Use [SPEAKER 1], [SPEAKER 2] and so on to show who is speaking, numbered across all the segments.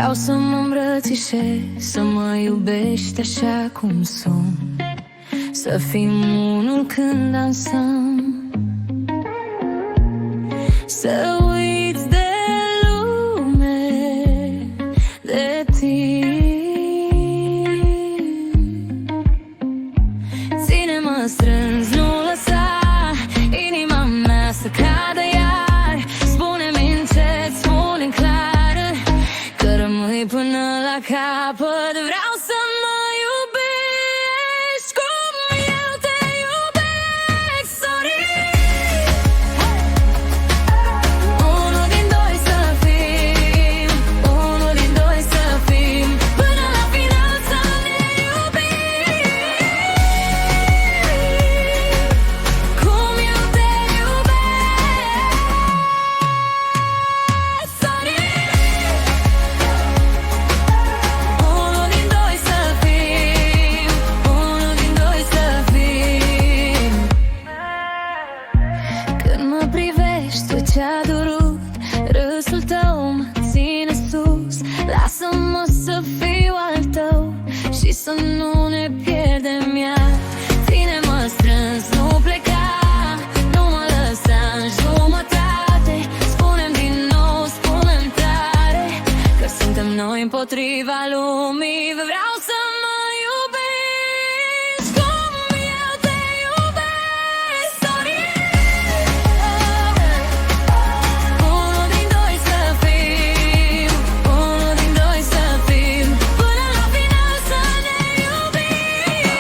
[SPEAKER 1] Vreau să mă îmbrățișez, să mă iubești așa cum sunt, să fim unul când dansăm, să uiți de lume, de tine. Ține-mă strâns, nu lăsa inima mea să cadă iar. Spune-mi încet, spune-mi clar că rămâi până la capăt. Vreau să mă iubești cum eu te iubesc, sorry. Unul din doi să fim, unul din doi să fim, până la final să ne iubim cum eu te iubesc, sorry. Unul din doi să fim, unul din doi să fim. Când mă privești, tot ce-a durut, râsul tău mă ține sus. Lasă-mă să fiu al tău și să nu ne pierdem iar. Ține-mă strâns, nu pleca, nu mă lăsa în jumătate. Spune-mi din nou, spune-mi tare că suntem noi împotriva lumii. Vreau să mă iubești cum eu te iubesc, sorry. Unul din doi să fim, unul din doi să fim, până la final să ne iubim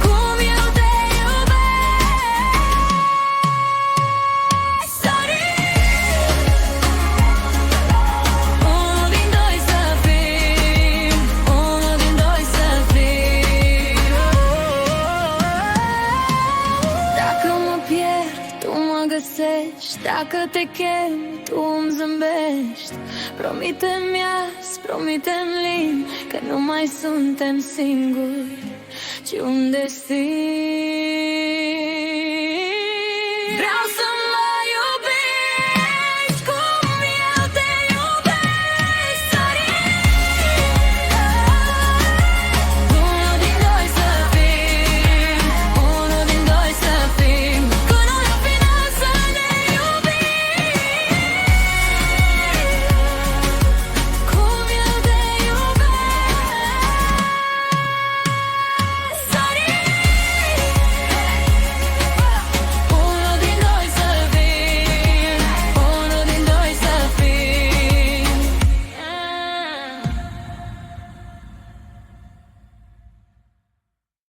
[SPEAKER 1] cum eu te iubesc, sorry. Unul din doi să fim, unul din doi să fim. Dacă mă pierd, tu mă găsești. Dacă te chem, tu îmi zâmbești. Promite-mi azi, promite-mi lin că nu mai suntem singuri, ci un destin.